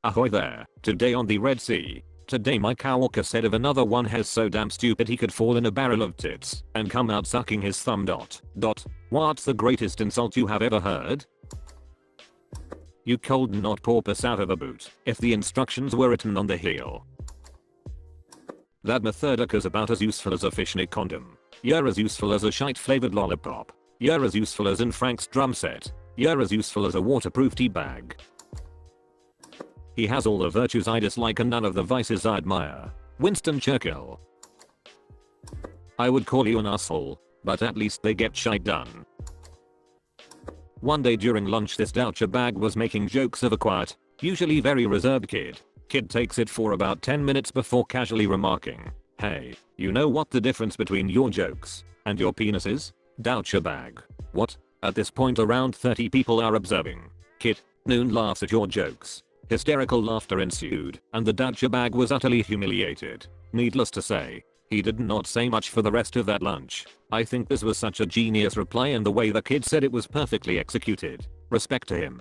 Ahoy there. Today on the Red Sea. Today my coworker said if another one has so damn stupid he could fall in a barrel of tits and come out sucking his thumb. What's the greatest insult you have ever heard? You cold not porpoise out of a boot if the instructions were written on the heel. That methodic is about as useful as a fishnet condom. You're as useful as a shite flavored lollipop. You're as useful as in Frank's drum set. You're as useful as a waterproof tea bag. He has all the virtues I dislike and none of the vices I admire. Winston Churchill. I would call you an asshole, but at least they get shite done. One day during lunch this douchebag was making jokes of a quiet, usually very reserved kid. Kid takes it for about 10 minutes before casually remarking, "Hey, you know what the difference between your jokes and your penis is?" Douchebag. What? At this point around 30 people are observing. Kid, noon laughs at your jokes. Hysterical laughter ensued, and the douchebag was utterly humiliated. Needless to say, he did not say much for the rest of that lunch. I think this was such a genius reply and the way the kid said it was perfectly executed. Respect to him.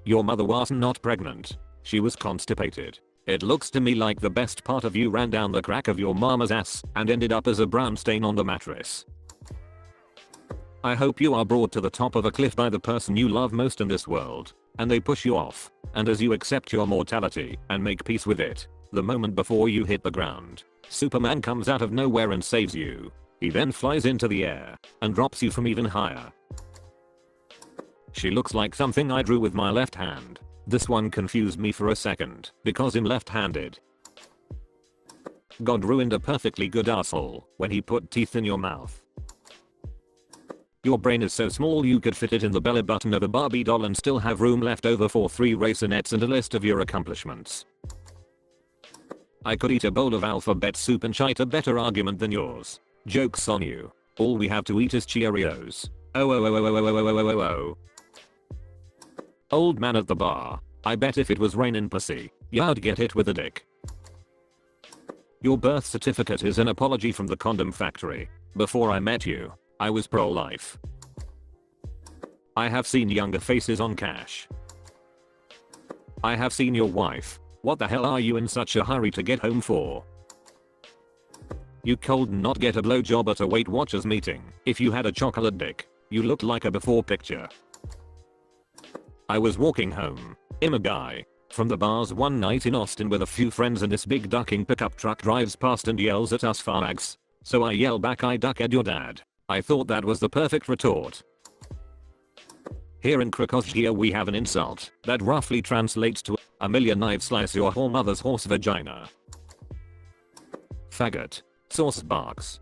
Your mother was not pregnant. She was constipated. It looks to me like the best part of you ran down the crack of your mama's ass and ended up as a brown stain on the mattress. I hope you are brought to the top of a cliff by the person you love most in this world, and they push you off, and as you accept your mortality and make peace with it, the moment before you hit the ground, Superman comes out of nowhere and saves you. He then flies into the air and drops you from even higher. She looks like something I drew with my left hand. This one confused me for a second because I'm left-handed. God ruined a perfectly good asshole when he put teeth in your mouth. Your brain is so small you could fit it in the belly button of a Barbie doll and still have room left over for 3 racinettes and a list of your accomplishments. I could eat a bowl of alphabet soup and cite a better argument than yours. Joke's on you. All we have to eat is Cheerios. Oh. Old man at the bar. I bet if it was raining pussy, you'd get hit with a dick. Your birth certificate is an apology from the condom factory. Before I met you, I was pro-life. I have seen younger faces on cash. I have seen your wife. What the hell are you in such a hurry to get home for? You cold not get a blowjob at a Weight Watchers meeting. If you had a chocolate dick, you looked like a before picture. I was walking home, I'm a guy, from the bars one night in Austin with a few friends and this big ducking pickup truck drives past and yells at us fags. So I yell back, I duck at your dad. I thought that was the perfect retort. Here in Krakosia we have an insult that roughly translates to a million knives slice your whole mother's horse vagina. Faggot. Source barks.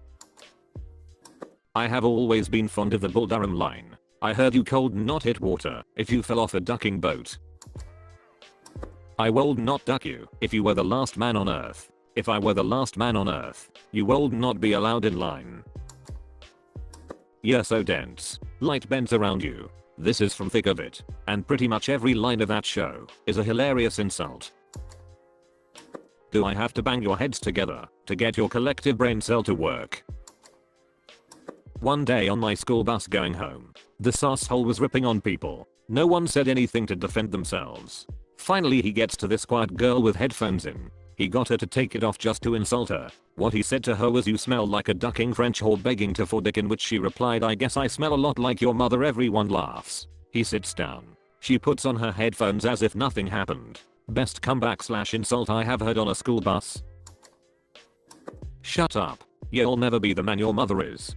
I have always been fond of the Bull Durham line. I heard you cold not hit water if you fell off a ducking boat. I would not duck you if you were the last man on earth. If I were the last man on earth, you would not be allowed in line. You're so dense. Light bends around you. This is from Thick of It, and pretty much every line of that show is a hilarious insult. Do I have to bang your heads together to get your collective brain cell to work? One day on my school bus going home, this asshole was ripping on people. No one said anything to defend themselves. Finally he gets to this quiet girl with headphones in. He got her to take it off just to insult her. What he said to her was, "You smell like a ducking French whore begging to for dick," in which she replied, "I guess I smell a lot like your mother." Everyone laughs. He sits down. She puts on her headphones as if nothing happened. Best comeback/insult I have heard on a school bus. Shut up. You'll never be the man your mother is.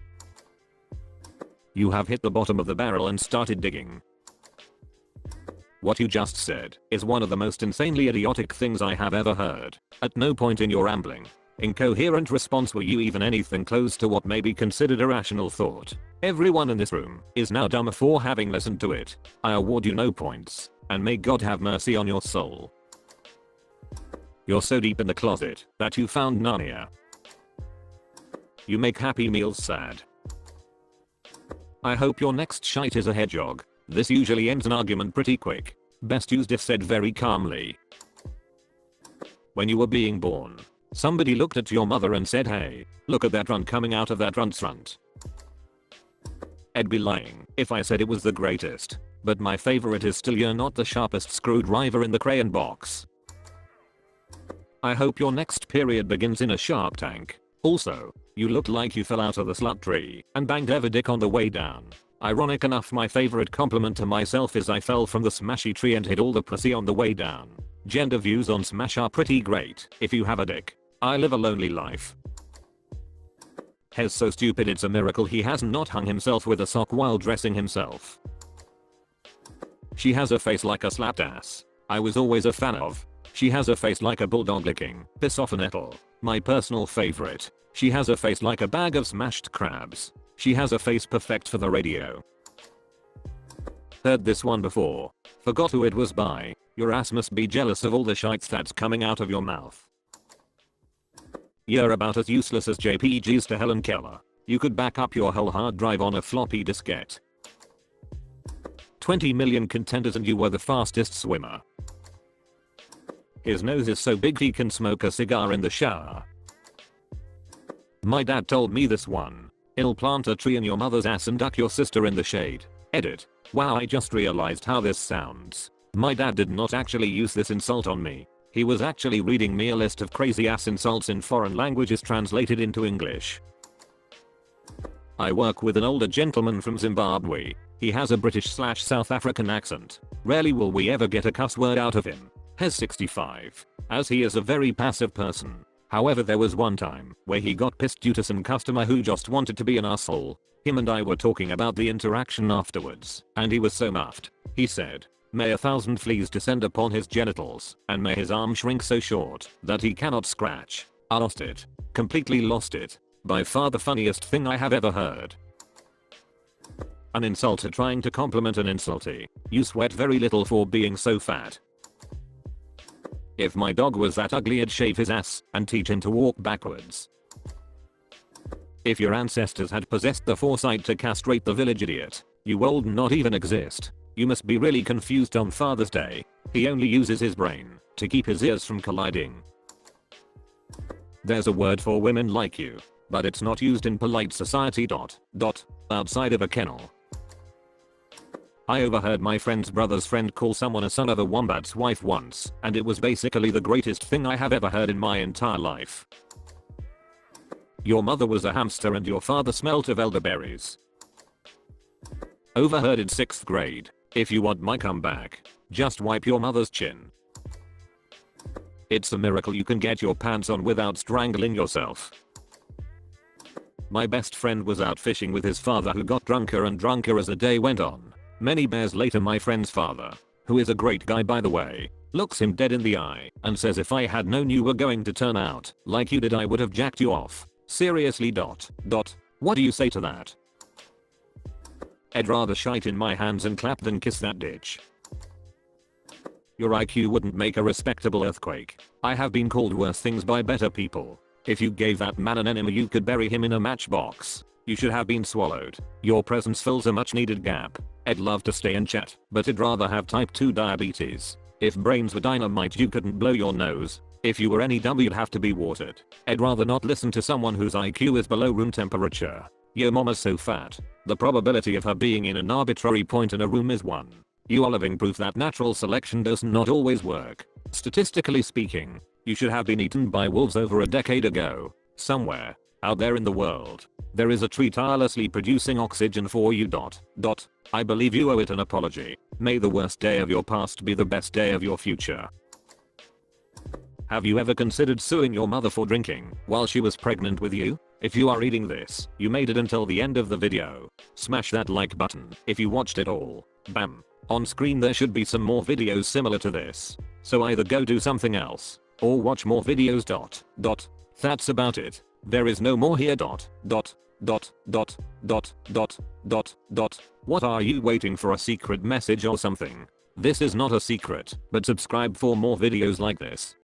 You have hit the bottom of the barrel and started digging. What you just said is one of the most insanely idiotic things I have ever heard. At no point in your rambling, incoherent response were you even anything close to what may be considered a rational thought. Everyone in this room is now dumber for having listened to it. I award you no points, and may God have mercy on your soul. You're so deep in the closet that you found Narnia. You make Happy Meals sad. I hope your next shite is a hedgehog. This usually ends an argument pretty quick. Best used if said very calmly. When you were being born, somebody looked at your mother and said, "Hey, look at that runt coming out of that runt's runt." I'd be lying if I said it was the greatest. but my favorite is still "You're not the sharpest screwdriver in the crayon box." I hope your next period begins in a Shark Tank. Also, you look like you fell out of the slut tree and banged every dick on the way down. Ironic enough, my favorite compliment to myself is I fell from the smashy tree and hit all the pussy on the way down. Gender views on Smash are pretty great if you have a dick. I live a lonely life. Hez so stupid it's a miracle he has not hung himself with a sock while dressing himself. She has a face like a slapped ass. I was always a fan of. She has a face like a bulldog licking piss off a nettle. My personal favorite. She has a face like a bag of smashed crabs. She has a face perfect for the radio. Heard this one before. Forgot who it was by. Your ass must be jealous of all the shites that's coming out of your mouth. You're about as useless as JPGs to Helen Keller. You could back up your whole hard drive on a floppy diskette. 20 million contenders and you were the fastest swimmer. His nose is so big he can smoke a cigar in the shower. My dad told me this one. He'll plant a tree in your mother's ass and duck your sister in the shade. Edit. Wow, I just realized how this sounds. My dad did not actually use this insult on me. He was actually reading me a list of crazy ass insults in foreign languages translated into English. I work with an older gentleman from Zimbabwe. He has a British/South African accent. Rarely will we ever get a cuss word out of him. Hez 65. As he is a very passive person. However, there was one time where he got pissed due to some customer who just wanted to be an asshole. Him and I were talking about the interaction afterwards, and he was so muffed. He said, "May 1,000 fleas descend upon his genitals, and may his arm shrink so short that he cannot scratch." I lost it. Completely lost it. By far the funniest thing I have ever heard. An insulter trying to compliment an insultee. You sweat very little for being so fat. If my dog was that ugly, I'd shave his ass and teach him to walk backwards. If your ancestors had possessed the foresight to castrate the village idiot, you would not even exist. You must be really confused on Father's Day. He only uses his brain to keep his ears from colliding. There's a word for women like you, but it's not used in polite society. Outside of a kennel. I overheard my friend's brother's friend call someone a son of a wombat's wife once, and it was basically the greatest thing I have ever heard in my entire life. Your mother was a hamster and your father smelt of elderberries. Overheard in 6th grade. If you want my comeback, just wipe your mother's chin. It's a miracle you can get your pants on without strangling yourself. My best friend was out fishing with his father, who got drunker and drunker as the day went on. Many bears later, my friend's father, who is a great guy by the way, looks him dead in the eye and says, "If I had known you were going to turn out like you did, I would have jacked you off." Seriously. What do you say to that? I'd rather shite in my hands and clap than kiss that ditch. Your IQ wouldn't make a respectable earthquake. I have been called worse things by better people. If you gave that man an enema, you could bury him in a matchbox. You should have been swallowed. Your presence fills a much needed gap. I'd love to stay and chat, but I'd rather have type 2 diabetes. If brains were dynamite, you couldn't blow your nose. If you were any dumb, you'd have to be watered. I'd rather not listen to someone whose IQ is below room temperature. Your mama's so fat. The probability of her being in an arbitrary point in a room is 1. You are living proof that natural selection does not always work. Statistically speaking, you should have been eaten by wolves over a decade ago. Somewhere out there in the world, there is a tree tirelessly producing oxygen for you. I believe you owe it an apology. May the worst day of your past be the best day of your future. Have you ever considered suing your mother for drinking while she was pregnant with you? If you are reading this, you made it until the end of the video. Smash that like button if you watched it all. Bam. On screen there should be some more videos similar to this. So either go do something else or watch more videos. That's about it. There is no more here. What are you waiting for, a secret message or something? This is not a secret, but subscribe for more videos like this.